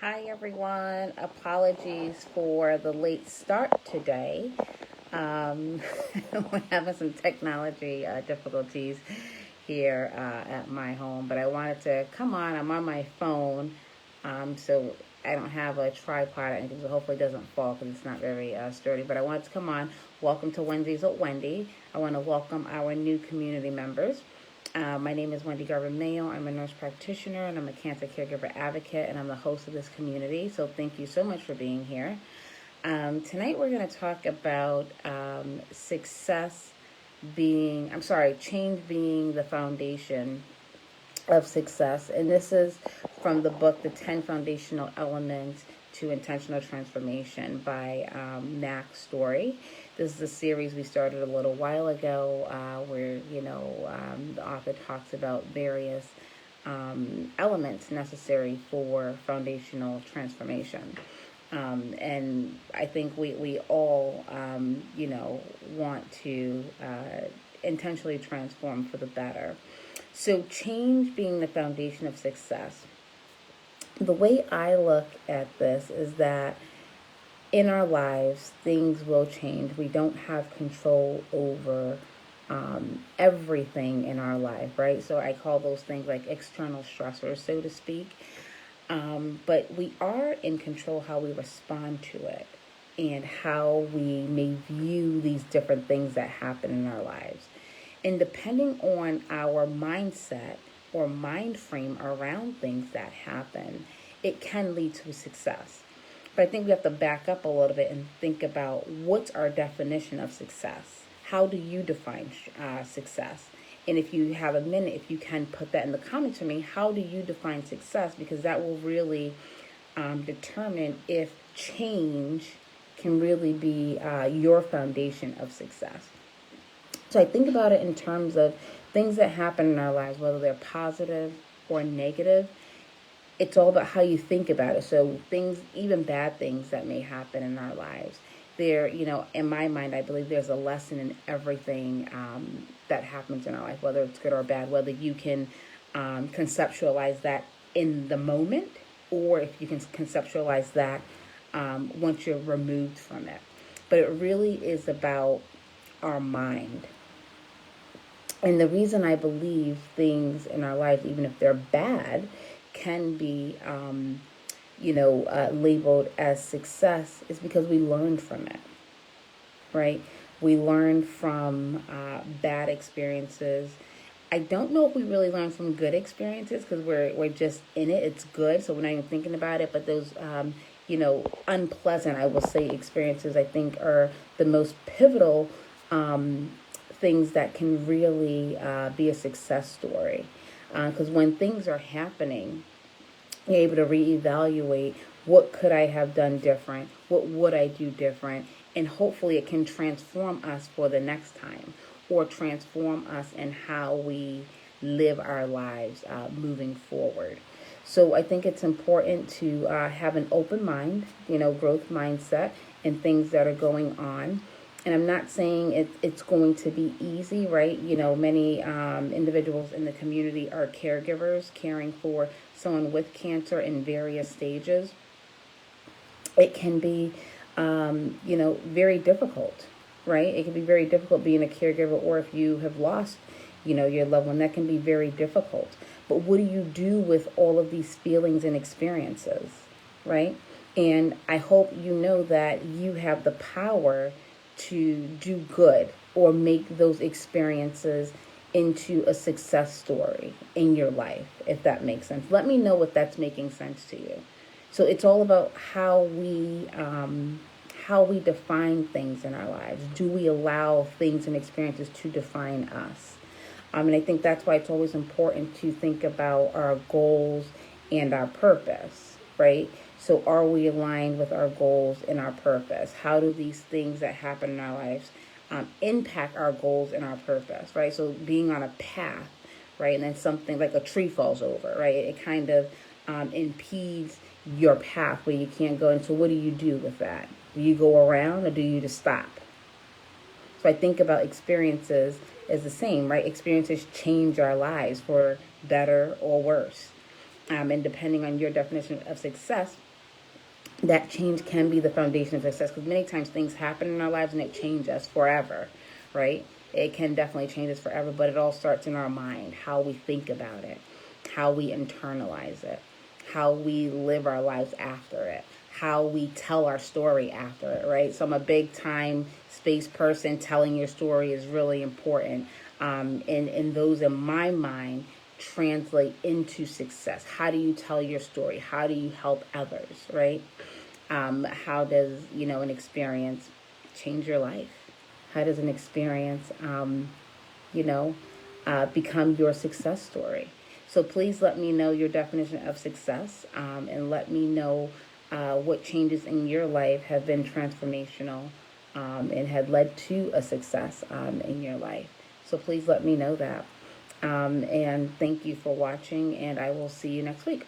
Hi, everyone. Apologies for the late start today. Um, we're having some technology difficulties here at my home, but I wanted to come on. I'm on my phone, so I don't have a tripod or anything, so hopefully it doesn't fall because it's not very sturdy. But I wanted to come on. Welcome to Wednesdays with Wendy. I want to welcome our new community members. My name is Wendy Garber-Mayo. I'm a nurse practitioner and I'm a cancer caregiver advocate, and I'm the host of this community. So thank you so much for being here. Tonight we're going to talk about change being the foundation of success. And this is from the book, The 10 Foundational Elements to Intentional Transformation by Max Story. This is a series we started a little while ago where, the author talks about various elements necessary for foundational transformation. And I think we all, want to intentionally transform for the better. So change being the foundation of success. The way I look at this is that in our lives, things will change. We don't have control over everything in our life, right? So I call those things like external stressors, so to speak. But we are in control how we respond to it and how we may view these different things that happen in our lives. And depending on our mindset or mind frame around things that happen, it can lead to success. But I think we have to back up a little bit and think about what's our definition of success. How do you define success? And if you have a minute, if you can put that in the comments for me, how do you define success? Because that will really determine if change can really be your foundation of success. So I think about it in terms of things that happen in our lives, whether they're positive or negative. It's all about how you think about it. So things, even bad things that may happen in our lives, there, in my mind, I believe there's a lesson in everything that happens in our life, whether it's good or bad, whether you can conceptualize that in the moment, or if you can conceptualize that once you're removed from it. But it really is about our mind. And the reason I believe things in our life, even if they're bad, can be, labeled as success is because we learned from it, right? We learned from bad experiences. I don't know if we really learn from good experiences because we're just in it. It's good, so we're not even thinking about it. But those, unpleasant, I will say, experiences, I think, are the most pivotal things that can really be a success story. Because when things are happening, you're able to reevaluate what could I have done different, what would I do different, and hopefully it can transform us for the next time or transform us in how we live our lives moving forward. So I think it's important to have an open mind, growth mindset and things that are going on. And I'm not saying it's going to be easy, right? Many individuals in the community are caregivers, caring for someone with cancer in various stages. It can be, very difficult, right? It can be very difficult being a caregiver, or if you have lost, your loved one, that can be very difficult. But what do you do with all of these feelings and experiences, right? And I hope you know that you have the power to do good or make those experiences into a success story in your life, if that makes sense. Let me know if that's making sense to you. So it's all about how we define things in our lives. Do we allow things and experiences to define us? And I think that's why it's always important to think about our goals and our purpose, right? So are we aligned with our goals and our purpose? How do these things that happen in our lives impact our goals and our purpose, right? So being on a path, right? And then something like a tree falls over, right? It kind of impedes your path where you can't go. And so what do you do with that? Do you go around or do you just stop? So I think about experiences as the same, right? Experiences change our lives for better or worse. And depending on your definition of success, that change can be the foundation of success, because many times things happen in our lives and it changes us forever, right? It can definitely change us forever, but it all starts in our mind, how we think about it, how we internalize it, how we live our lives after it, how we tell our story after it, right? So I'm a big time space person. Telling your story is really important. And those in my mind translate into success. How do you tell your story? How do you help others, right? How does, an experience change your life? How does an experience, you know, become your success story? So please let me know your definition of success, and let me know what changes in your life have been transformational, and had led to a success in your life. So please let me know that. And thank you for watching, and I will see you next week.